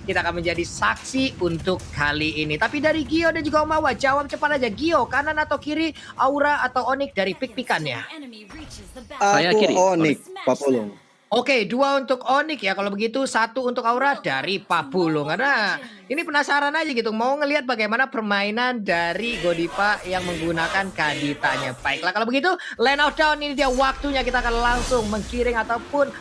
kita akan menjadi saksi untuk kali ini. Tapi dari Gio dan juga Omawa, jawab cepat aja. Gio, kanan atau kiri, Aura atau Onyx dari pick-pickannya? Saya Aku kiri. Onyx, Pak Pulung. Oke, 2 untuk Onyx ya. Kalau begitu 1 untuk Aura dari Pak Pulung. Karena ini penasaran aja gitu. Mau ngelihat bagaimana permainan dari Godiva yang menggunakan Kaditanya. Baiklah, kalau begitu line out down, ini dia waktunya. Kita akan langsung menggiring ataupun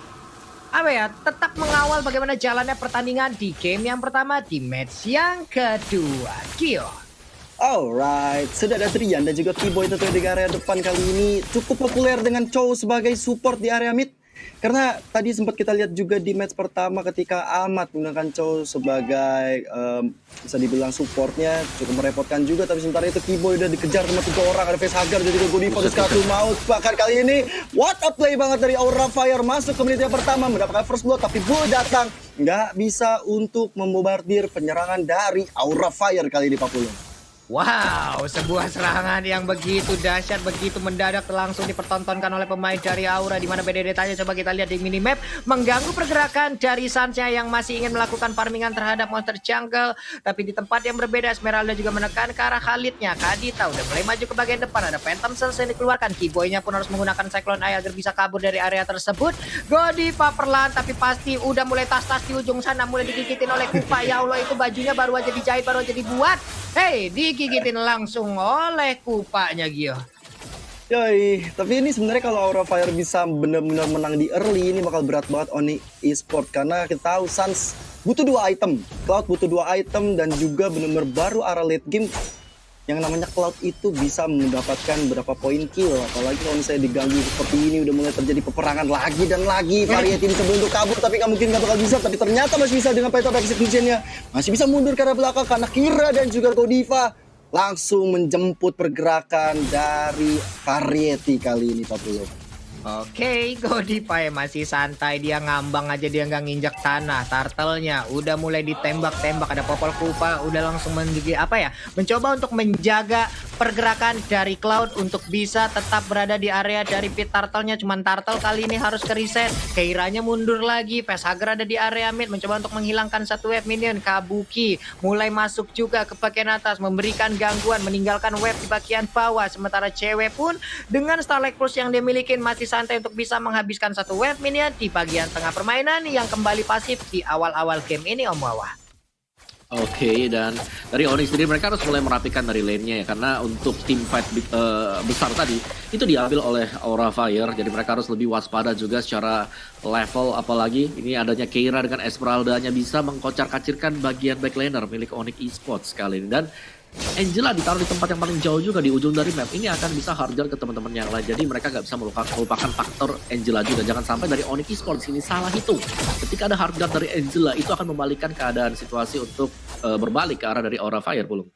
tetap mengawal bagaimana jalannya pertandingan di game yang pertama, di match yang kedua. Gio. Alright, sudah ada Trian dan juga T-Boy tentunya di area depan kali ini. Cukup populer dengan Chow sebagai support di area mid. Karena tadi sempat kita lihat juga di match pertama ketika Ahmad menggunakan Chow sebagai bisa dibilang supportnya, cukup merepotkan juga. Tapi sementara itu T-Boy udah dikejar sama 3 orang, ada facehugger dan juga Godiva di satu mouse. Bahkan kali ini what a play banget dari Aura Fire, masuk ke menit yang pertama mendapatkan first blood, tapi Bull datang nggak bisa untuk membobardir penyerangan dari Aura Fire kali ini, Pak Pulung. Wow, sebuah serangan yang begitu dahsyat, begitu mendadak langsung dipertontonkan oleh pemain dari Aura. Di mana BDD-nya coba kita lihat di minimap, mengganggu pergerakan dari Sancha yang masih ingin melakukan farmingan terhadap monster jungle. Tapi di tempat yang berbeda, Esmeralda juga menekan ke arah Khalidnya. Kadita udah mulai maju ke bagian depan, ada Phantom Cells yang dikeluarkan. Keyboy-nya pun harus menggunakan Cyclone Eye agar bisa kabur dari area tersebut. Godiva perlahan tapi pasti udah mulai tas-tas di ujung sana, mulai digigitin oleh Kupa. Ya Allah, itu bajunya baru aja dijahit, baru aja dibuat. Hey, digigitin langsung oleh Kupanya, Gio. Yoi, tapi ini sebenarnya kalau Aura Fire bisa benar-benar menang di early, ini bakal berat banget Onyx Esports. Karena kita tahu Suns butuh 2 item, Cloud butuh 2 item, dan juga benar-benar baru arah late game yang namanya Cloud itu bisa mendapatkan berapa poin kill. Apalagi kalau misalnya diganggu seperti ini, udah mulai terjadi peperangan lagi dan lagi. Variety ini sebelum untuk kabur, tapi nggak mungkin nggak bakal bisa. Tapi ternyata masih bisa dengan Python Execution-nya. Masih bisa mundur ke arah belakang karena Kira dan juga Godiva langsung menjemput pergerakan dari Variety kali ini, Pak Pulung. Oke, Godiva ya masih santai, dia ngambang aja, dia nggak nginjak tanah. Turtle-nya udah mulai ditembak-tembak, ada Popol Kupa udah langsung mencoba untuk menjaga pergerakan dari Cloud untuk bisa tetap berada di area dari pit Turtle-nya. Cuman Turtle kali ini harus ke reset. Keiranya mundur lagi, Facehugger ada di area mid mencoba untuk menghilangkan satu wave minion. Kabuki mulai masuk juga ke bagian atas, memberikan gangguan, meninggalkan wave di bagian bawah. Sementara cewek pun dengan Starlight Pulse yang dia miliki masih santai untuk bisa menghabiskan satu wave minion di bagian tengah permainan yang kembali pasif di awal-awal game ini, Om Wawa. Oke, dan dari Onyx sendiri mereka harus mulai merapikan dari lane-nya ya, karena untuk team fight besar tadi itu diambil oleh Aura Fire, jadi mereka harus lebih waspada juga secara level. Apalagi ini adanya Keira dengan Esmeralda-nya bisa mengkocar-kacirkan bagian backlaner milik Onyx Esports kali ini. Dan Angela ditaruh di tempat yang paling jauh juga di ujung dari map. Ini akan bisa hardjar ke teman-teman yang lain. Jadi mereka nggak bisa melupakan faktor Angela juga. Jangan sampai dari Onyx Esports ini salah hitung. Ketika ada hardjar dari Angela, itu akan membalikan keadaan situasi untuk berbalik ke arah dari Aura Fire, Pulung.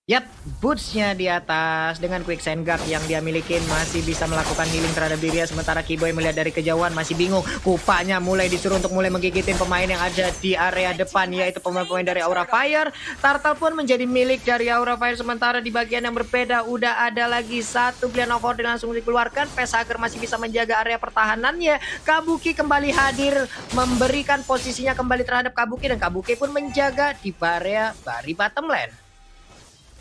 Yap, boots-nya di atas dengan quicksand guard yang dia milikin masih bisa melakukan healing terhadap dirinya. Sementara Keyboy melihat dari kejauhan masih bingung. Kupanya mulai disuruh untuk mulai menggigitin pemain yang ada di area depan, yaitu pemain-pemain dari Aura Fire. Turtle pun menjadi milik dari Aura Fire. Sementara di bagian yang berbeda udah ada lagi satu Plan of Order langsung dikeluarkan. Facehugger masih bisa menjaga area pertahanannya. Kabuki kembali hadir, memberikan posisinya kembali terhadap Kabuki, dan Kabuki pun menjaga di area bari bottom lane.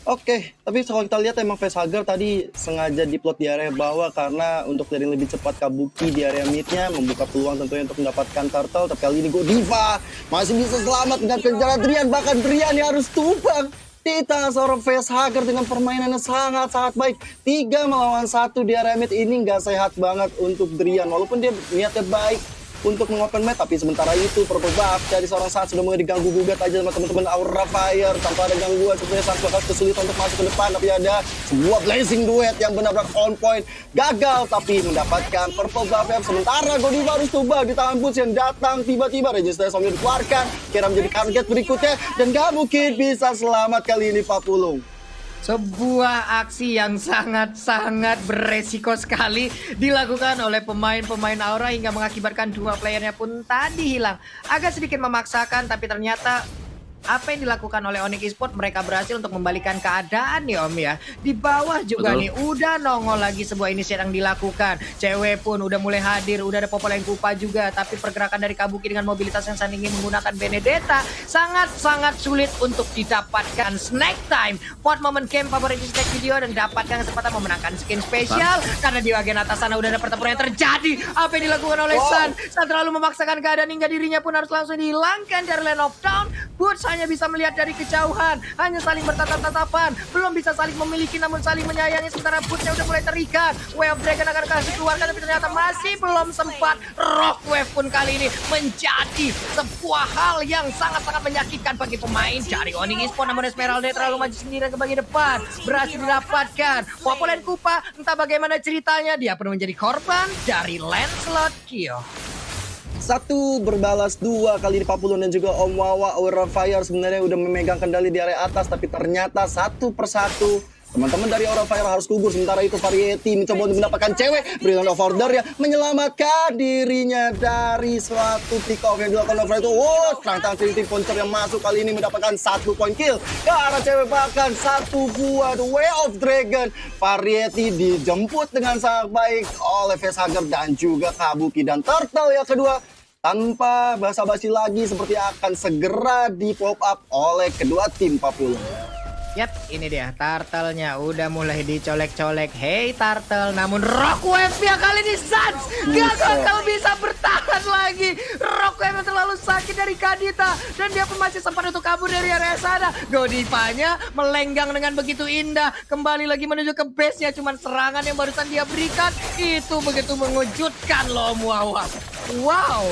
Oke, tapi kalau kita lihat emang Facehugger tadi sengaja diplot di area bawah karena untuk dari lebih cepat Kabuki di area midnya, membuka peluang tentunya untuk mendapatkan Turtle. Tapi kali ini Godiva masih bisa selamat dengan kejaran Drian, bahkan Drian yang harus tumbang di tangan seorang Facehugger dengan permainan yang sangat-sangat baik. 3 melawan 1 di area mid ini nggak sehat banget untuk Drian, walaupun dia niatnya baik untuk mengopen map, tapi sementara itu purple buff dari seorang Suns sudah mulai diganggu gugat aja sama teman-teman Aura Fire. Tanpa ada gangguan sebenarnya Suns bakal kesulitan untuk masuk ke depan, tapi ada sebuah blazing duet yang benar-benar on point. Gagal tapi mendapatkan purple buff. Sementara Godiva harus tumbang di tangan Boots yang datang tiba-tiba. Resistance Omni dikeluarkan, kira menjadi target berikutnya, dan gak mungkin bisa selamat kali ini, Pak Pulung. Sebuah aksi yang sangat-sangat beresiko sekali dilakukan oleh pemain-pemain Aura hingga mengakibatkan 2 playernya pun tadi hilang. Agak sedikit memaksakan, tapi ternyata Apa yang dilakukan oleh Onyx Esports, mereka berhasil untuk membalikan keadaan nih Om ya. Di bawah juga nih udah nongol lagi sebuah inisiatif yang dilakukan. Cewek pun udah mulai hadir, udah ada Popolen Kupa juga, tapi pergerakan dari Kabuki dengan mobilitas yang saat ini menggunakan Benedetta sangat-sangat sulit untuk didapatkan. Snack time, pot momen game favorit di snack video dan dapatkan kesempatan memenangkan skin spesial karena di bagian atas sana udah ada pertempuran yang terjadi. Apa yang dilakukan oleh Sun terlalu memaksakan keadaan hingga dirinya pun harus langsung dihilangkan dari Land of Dawn. Boots hanya bisa melihat dari kejauhan, hanya saling bertatap-tatapan, belum bisa saling memiliki namun saling menyayangi, sementara Bootsnya udah mulai terikat. Way of Dragon akan kasih keluarkan tapi ternyata masih belum sempat. Rockwave pun kali ini menjadi sebuah hal yang sangat-sangat menyakitkan bagi pemain dari Onyx Esports, namun Esmeralda terlalu maju sendiri ke bagian depan, berhasil didapatkan. Popolen Kupa, entah bagaimana ceritanya, dia pun menjadi korban dari Lancelot Kyo. Satu berbalas dua kali di Papulon dan juga Om Wawa. Aura Fire sebenarnya udah memegang kendali di area atas, tapi ternyata satu persatu teman-teman dari Aura Fire harus gugur. Sementara itu Variety mencoba untuk mendapatkan cewek. Brilliant of Order ya menyelamatkan dirinya dari suatu pick off yang dilakukan oleh itu. Serang-serang Trinity Puncher yang masuk kali ini mendapatkan 1 point kill ke arah cewek, bahkan satu buah The Way of Dragon. Variety dijemput dengan sangat baik oleh Facehugger dan juga Kabuki, dan Turtle yang kedua tanpa basa-basi lagi seperti akan segera di pop up oleh kedua tim Papulon. Yap, ini dia Turtle-nya udah mulai dicolek-colek. Hey Turtle, namun Rockwave-nya kali ini Suns gak bakal bisa bertahan lagi. Rockwave terlalu sakit dari Kadita dan dia pun masih sempat untuk kabur dari area sana. Godivanya melenggang dengan begitu indah, kembali lagi menuju ke base-nya. Cuman serangan yang barusan dia berikan itu begitu mengejutkan loh Om Wawa. Wow,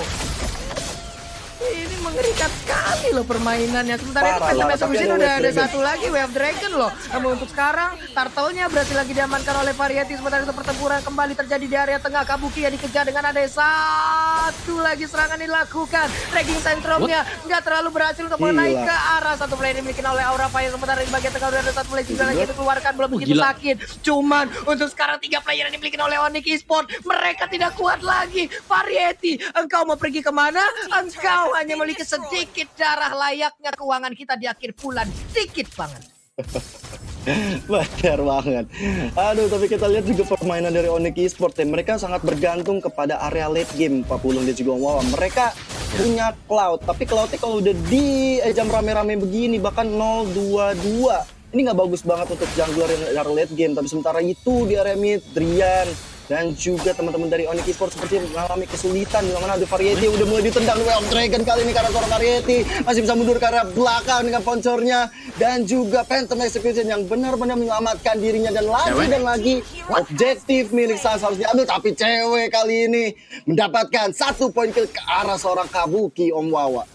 ini mengerikan sekali loh permainannya. Sementara itu Phantom Execution udah ada satu lagi, Way of Dragon loh. Namun untuk sekarang Turtle-nya berhasil lagi diamankan oleh Variety. Sementara itu pertempuran kembali terjadi di area tengah. Kabuki yang dikejar dengan ada satu lagi serangan dilakukan. Dragging Syndrome-nya nggak terlalu berhasil untuk menaik ke arah satu player dimiliki oleh Aura Fire. Sementara di bagian tengah udah ada satu player juga lagi yang dikeluarkan, belum begitu sakit. Cuman untuk sekarang 3 player yang dimiliki oleh Onyx Esports, mereka tidak kuat lagi. Variety, engkau mau pergi kemana? Engkau hanya memiliki sedikit darah, layaknya keuangan kita di akhir bulan, sedikit banget. Benar banget. Aduh, tapi kita lihat juga permainan dari Onyx Esports ya. Mereka sangat bergantung kepada area late game Papulon dan juga Wawa. Mereka punya Cloud, tapi Cloudnya kalau udah di jam rame-rame begini bahkan 0-2-2, ini nggak bagus banget untuk jungler yang dari late game. Tapi sementara itu di area mid, Drian dan juga teman-teman dari Onyx Esports seperti mengalami kesulitan, di mana ada Variety udah mulai ditendang Way of Dragon kali ini karena seorang Variety masih bisa mundur ke arah belakang dengan poncornya, dan juga Phantom Execution yang benar-benar menyelamatkan dirinya, dan lagi objektif milik Suns harus diambil, tapi cewek kali ini mendapatkan 1 poin kill ke arah seorang Kabuki Om Wawa.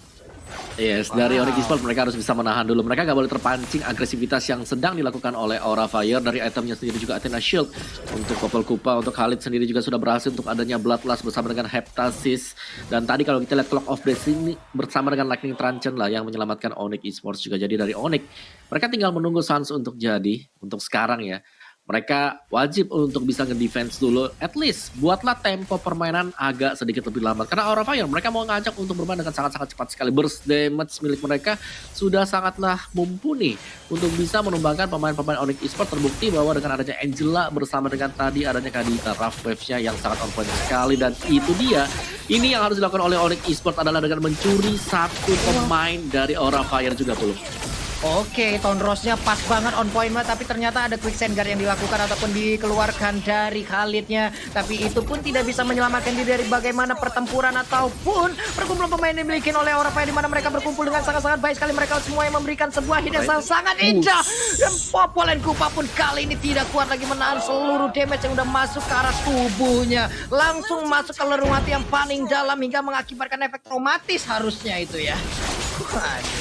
Yes, dari Onyx Esports mereka harus bisa menahan dulu. Mereka gak boleh terpancing agresivitas yang sedang dilakukan oleh Aura Fire. Dari itemnya sendiri juga Athena Shield. Untuk Popol Kupa, untuk Khalid sendiri juga sudah berhasil untuk adanya Bloodlust bersama dengan Heptasis. Dan tadi kalau kita lihat Clock of Destiny bersama dengan Lightning Truncheon lah yang menyelamatkan Onyx Esports juga. Jadi dari Onyx, mereka tinggal menunggu Suns untuk jadi, untuk sekarang ya. Mereka wajib untuk bisa nge-defense dulu. At least buatlah tempo permainan agak sedikit lebih lambat. Karena Aura Fire mereka mau ngajak untuk bermain dengan sangat-sangat cepat sekali. Burst damage milik mereka sudah sangatlah mumpuni untuk bisa menumbangkan pemain-pemain Onyx Esports. Terbukti bahwa dengan adanya Angela bersama dengan tadi adanya Kadita, Rough Waves-nya yang sangat on point sekali. Dan itu dia. Ini yang harus dilakukan oleh Onyx Esports adalah dengan mencuri satu pemain dari Aura Fire juga belum. Oke, Tone Rose-nya pas banget on point banget, tapi ternyata ada quicksand guard yang dilakukan ataupun dikeluarkan dari Khalidnya. Tapi itu pun tidak bisa menyelamatkan diri dari bagaimana pertempuran ataupun perkumpulan pemain yang dimiliki oleh Aura Fire, di mana mereka berkumpul dengan sangat-sangat baik sekali. Mereka semua yang memberikan sebuah hit yang sangat indah. Dan Popolen Kupa pun kali ini tidak kuat lagi menahan seluruh damage yang udah masuk ke arah tubuhnya. Langsung masuk ke lorong hati yang paling dalam hingga mengakibatkan efek traumatis harusnya itu ya.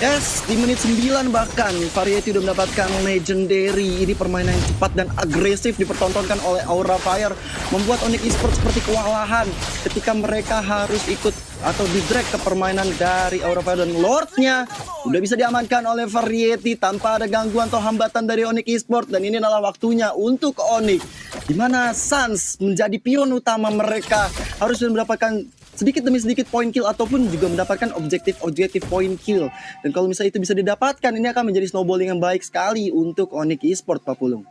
Yes, di menit 9 bahkan Variety udah mendapatkan Legendary. Ini permainan yang cepat dan agresif dipertontonkan oleh Aura Fire, membuat Onyx Esports seperti kewalahan ketika mereka harus ikut atau di-drag ke permainan dari Aura Fire, dan Lord-nya udah bisa diamankan oleh Variety tanpa ada gangguan atau hambatan dari Onyx Esports. Dan ini adalah waktunya untuk Onyx, di mana Suns menjadi pion utama mereka harus mendapatkan sedikit demi sedikit point kill ataupun juga mendapatkan objektif point kill. Dan kalau misalnya itu bisa didapatkan, ini akan menjadi snowballing yang baik sekali untuk Onyx Esports, Pak Pulung.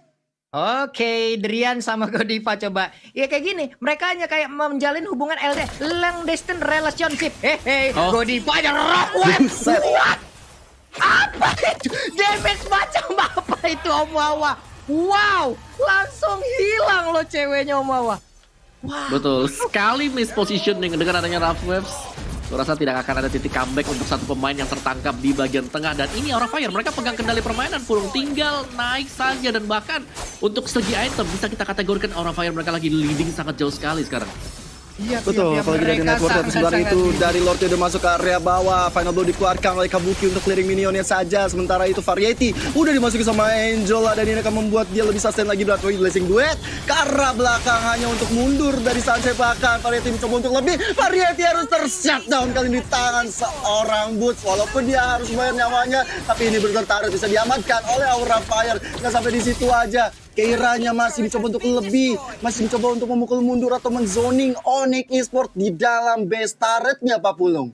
Oke, Drian sama Godiva coba. Ya kayak gini, mereka hanya kayak menjalin hubungan LD, long distance relationship. Hehe, Godiva ada rock web. What? Apa itu? Damage macam apa itu Om Wawa? Wow, langsung hilang loh ceweknya Om Wawa. Wow. Betul, sekali mispositioning dengan adanya Rough Waves. Gue rasa tidak akan ada titik comeback untuk satu pemain yang tertangkap di bagian tengah. Dan ini Aura Fire, mereka pegang kendali permainan, Pulung tinggal naik saja. Dan bahkan untuk segi item bisa kita kategorikan Aura Fire mereka lagi leading sangat jauh sekali sekarang. Iya, betul, kalau dari network sebenarnya itu dari Lord udah masuk ke area bawah. Final Blow dikeluarkan oleh Kabuki untuk clearing minionnya saja. Sementara itu Variety udah dimasuki sama Angel dan ini akan membuat dia lebih sustain lagi dari Blazing Duet. Ke arah belakang hanya untuk mundur dari Sunset bahkan. Variety mencoba untuk lebih. Variety harus ter-shutdown kali ini di tangan seorang Boots. Walaupun dia harus bayar nyawanya, tapi ini bertertarik bisa diamankan oleh Aura Fire. Nggak sampai di situ aja. Keiranya masih mencoba untuk lebih, masih mencoba untuk memukul mundur atau menzoning Onyx Esports di dalam base turretnya, Pak Pulung.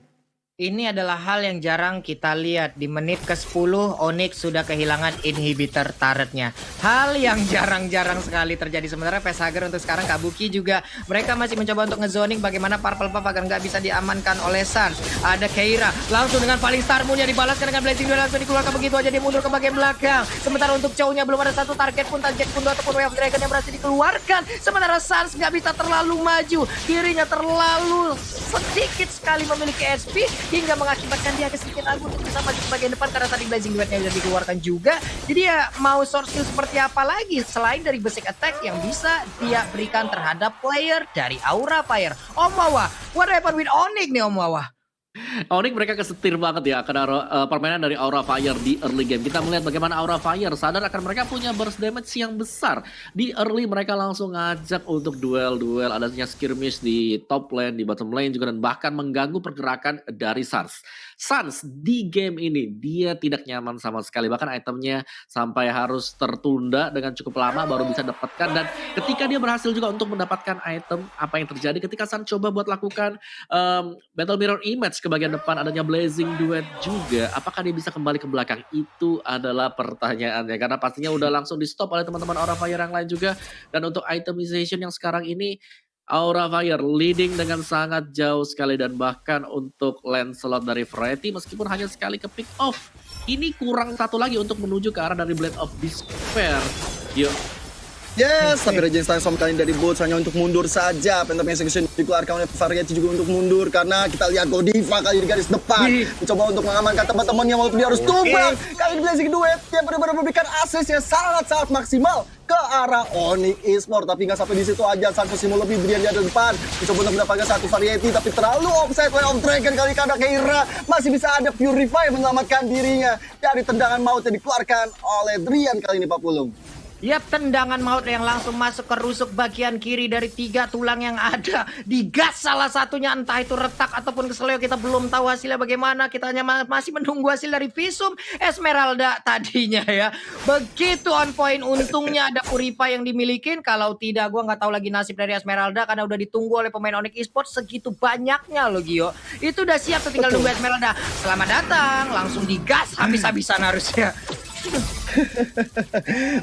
Ini adalah hal yang jarang kita lihat. Di menit ke-10 Onyx sudah kehilangan inhibitor turretnya. Hal yang jarang-jarang sekali terjadi. Sementara Facehugger untuk sekarang Kabuki juga mereka masih mencoba untuk ngezoning bagaimana Purple Puff agar nggak bisa diamankan oleh Suns. Ada Keira langsung dengan paling Star Moon-nya dibalaskan dengan Blazing Duel langsung dikeluarkan begitu aja, dia mundur ke bagian belakang. Sementara untuk Chow-nya belum ada satu target pun, target pun ataupun Way of Dragon yang berhasil dikeluarkan. Sementara Suns nggak bisa terlalu maju, kirinya terlalu sedikit sekali memiliki SP hingga mengakibatkan dia sedikit ragu untuk bisa maju ke bagian depan karena tadi Blazing Duet-nya sudah dikeluarkan juga. Jadi ya mau source skill seperti apa lagi selain dari basic attack yang bisa dia berikan terhadap player dari Aura Fire. Om Wawa, what happened with Onyx nih Om Wawa? Onyx mereka kesetir banget ya karena permainan dari Aura Fire di early game. Kita melihat bagaimana Aura Fire sadar akan mereka punya burst damage yang besar. Di early mereka langsung ngajak untuk duel-duel, adanya skirmish di top lane, di bottom lane juga, dan bahkan mengganggu pergerakan dari Suns. Suns di game ini dia tidak nyaman sama sekali, bahkan itemnya sampai harus tertunda dengan cukup lama baru bisa dapatkan. Dan ketika dia berhasil juga untuk mendapatkan item, apa yang terjadi ketika Suns coba buat lakukan Battle Mirror Image ke bagian depan, adanya Blazing Duet juga, apakah dia bisa kembali ke belakang? Itu adalah pertanyaannya, karena pastinya udah langsung di stop oleh teman-teman Aura Fire yang lain juga. Dan untuk itemization yang sekarang ini Aura Fire leading dengan sangat jauh sekali, dan bahkan untuk lane slot dari Variety meskipun hanya sekali ke pick off, ini kurang satu lagi untuk menuju ke arah dari Blade of Despair. Yuk. Yes, tapi Regen Stone kali ini dari Boots hanya untuk mundur saja. Phantom Execution dikeluarkan oleh Variety juga untuk mundur karena kita lihat Godiva kali di garis depan mencoba untuk mengamankan teman-temannya walaupun dia harus tumbang. Kali ini Blazing Duet dia benar-benar memberikan assist yang sangat-sangat maksimal ke arah Onyx Esports, tapi nggak sampai di situ aja. Sancho Simo lebih Drian di depan mencoba untuk mendapatkan satu Variety, tapi terlalu offside. Way of Dragon kali karena Keira masih bisa ada Purify menyelamatkan dirinya dari tendangan maut yang dikeluarkan oleh Drian kali ini, Pak Pulung. Yap, tendangan maut yang langsung masuk ke rusuk bagian kiri dari 3 tulang yang ada. Digas salah satunya, entah itu retak ataupun kesleo, kita belum tahu hasilnya bagaimana. Kita hanya masih menunggu hasil dari Visum Esmeralda tadinya ya. Begitu on point, untungnya ada Purify yang dimilikin. Kalau tidak, gua nggak tahu lagi nasib dari Esmeralda karena udah ditunggu oleh pemain Onyx Esports segitu banyaknya loh Gio. Itu udah siap tuh, tinggal nunggu Esmeralda. Selamat datang, langsung digas habis-habisan harusnya.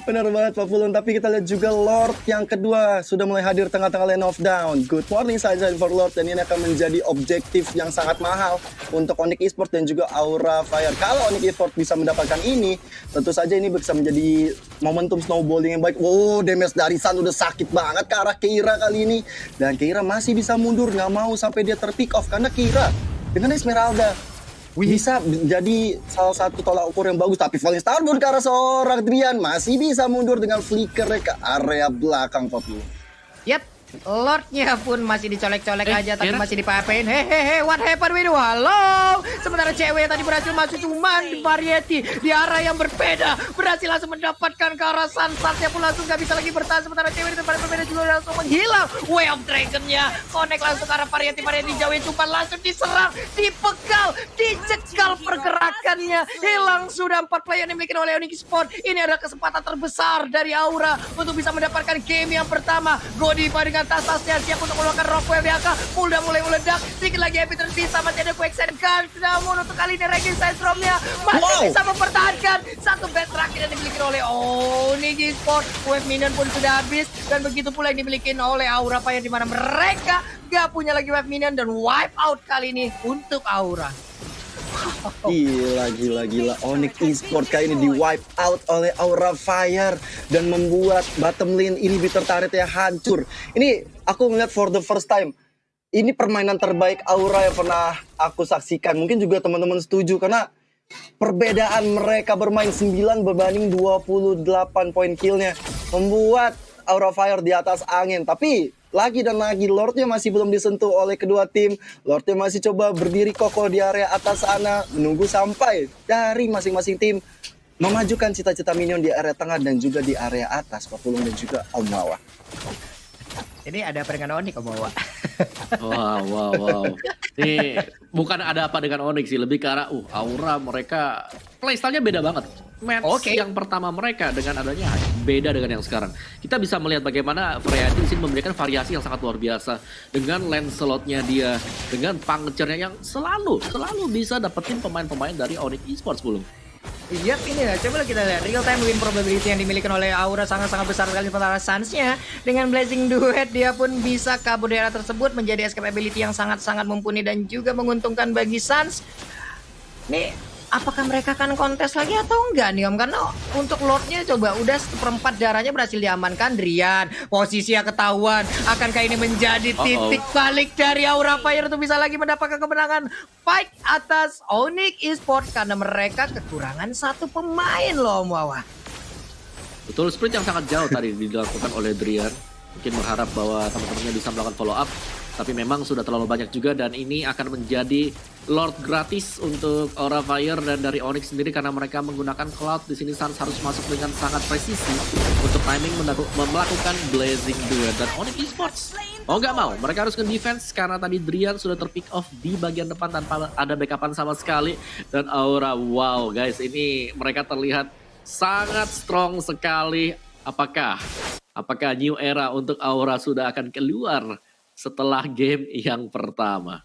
Benar banget Pak Pulung, tapi kita lihat juga Lord yang kedua sudah mulai hadir tengah-tengah lane of down. Good morning saja for Lord, dan ini akan menjadi objektif yang sangat mahal untuk Onyx Esports dan juga Aura Fire. Kalau Onyx Esports bisa mendapatkan ini, tentu saja ini bisa menjadi momentum snowballing yang baik. Oh, damage dari Sun udah sakit banget ke arah Keira kali ini, dan Keira masih bisa mundur, nggak mau sampai dia terpick off karena Keira dengan Esmeralda bisa menjadi salah satu tolak ukur yang bagus. Tapi Falling Star Moon ke arah seorang Drian masih bisa mundur dengan flicker ke area belakang, Papu. Yap, Lordnya pun masih dicolek-colek aja, tapi masih dipapain. Hehehe, what happened with you? Halo. Sementara cewek tadi berhasil masuk, cuman di Variety di arah yang berbeda berhasil langsung mendapatkan ke arah Sansatnya pun langsung gak bisa lagi bertahan. Sementara cewek di tempat berbeda juga langsung menghilang. Way of Dragon-nya connect langsung ke arah Variety jauhin, cuma langsung diserang, dipegal, dicekal pergerakannya. Hilang sudah 4 player yang dimiliki oleh Onyx Esports. Ini adalah kesempatan terbesar dari Aura untuk bisa mendapatkan game yang pertama. Godiva dengan dengan tas-tasnya siap untuk mengeluarkan Rockwave yang mulai meledak. Sedikit lagi Happy tersisa, masih ada Quick Sand Guns. Namun untuk kali ini Raging Sandstorm-nya masih bisa mempertahankan satu base terakhir yang dimiliki oleh Onyx Esports. Wave minion pun sudah habis, dan begitu pula yang dimiliki oleh Aura Fire, di mana mereka gak punya lagi wave minion, dan wipe out kali ini untuk Aura. Gila. Onyx Esports kali ini di wipe out oleh Aura Fire dan membuat bottom lane ini turret-nya hancur. Ini aku ngeliat for the first time. Ini permainan terbaik Aura yang pernah aku saksikan. Mungkin juga teman-teman setuju karena perbedaan mereka bermain 9 berbanding 28 poin killnya membuat Aura Fire di atas angin. Tapi lagi dan lagi Lordnya masih belum disentuh oleh kedua tim. Lordnya masih coba berdiri kokoh di area atas sana, menunggu sampai dari masing-masing tim memajukan cita-cita minion di area tengah dan juga di area atas, Papulung dan juga Omawa. Ini ada apa dengan Onyx, Omawa? Wow. Ini bukan ada apa dengan Onyx sih, lebih ke arah Aura mereka playstyle-nya beda banget. Match yang pertama mereka dengan adanya beda dengan yang sekarang. Kita bisa melihat bagaimana Variety di sini memberikan variasi yang sangat luar biasa dengan Lancelot-nya dia, dengan Puncture-nya yang selalu bisa dapetin pemain-pemain dari Onyx Esports belum. Iya, ini ya, coba kita lihat real time win probability yang dimiliki oleh Aura sangat-sangat besar sekali. Sementara Suns-nya dengan Blazing Duet dia pun bisa kabur dari area tersebut, menjadi escape ability yang sangat-sangat mumpuni dan juga menguntungkan bagi Suns. Nih, apakah mereka akan kontes lagi atau enggak nih Om? Karena untuk Lordnya coba udah 1/4 darahnya berhasil diamankan. Drian, posisinya ketahuan. Akankah ini menjadi titik balik dari Aura Fire untuk bisa lagi mendapatkan kemenangan fight atas Onyx Esports, karena mereka kekurangan satu pemain loh Om Wawa. Betul, sprint yang sangat jauh tadi dilakukan oleh Drian. Mungkin berharap bahwa teman-temannya bisa melakukan follow up, tapi memang sudah terlalu banyak juga, dan ini akan menjadi Lord gratis untuk Aura Fire dan dari Onyx sendiri karena mereka menggunakan Cloud. Di sini Suns harus masuk dengan sangat presisi untuk timing melakukan Blazing Duet, dan Onyx Esports nggak mau, mereka harus nge-defense karena tadi Drian sudah terpick off di bagian depan tanpa ada backupan sama sekali. Dan Aura, wow guys, ini mereka terlihat sangat strong sekali. Apakah new era untuk Aura sudah akan keluar setelah game yang pertama?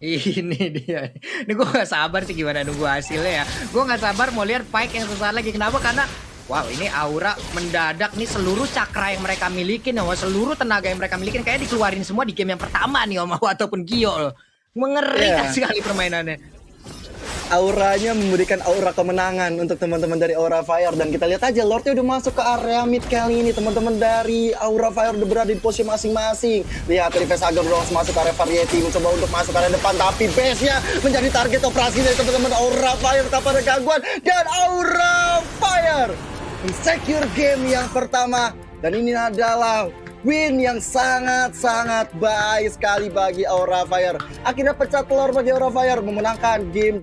Ini dia. Ini gue gak sabar sih gimana nunggu hasilnya ya. Gue gak sabar mau lihat Pyke yang sesaat lagi. Kenapa? Karena wow, ini Aura mendadak nih seluruh cakra yang mereka miliki, seluruh tenaga yang mereka miliki kayak dikeluarin semua di game yang pertama nih Om ataupun Gio loh. Mengerikan sekali permainannya. Auranya memberikan aura kemenangan untuk teman-teman dari Aura Fire, dan kita lihat aja Lordnya udah masuk ke area mid kali ini. Teman-teman dari Aura Fire udah berada di posisi masing-masing. Lihat dari Vesager Rose masuk ke area Variety, mencoba untuk masuk ke area depan, tapi base-nya menjadi target operasi dari teman-teman Aura Fire tanpa ada gangguan, dan Aura Fire secure game yang pertama, dan ini adalah win yang sangat-sangat baik sekali bagi Aura Fire. Akhirnya pecah telur bagi Aura Fire memenangkan game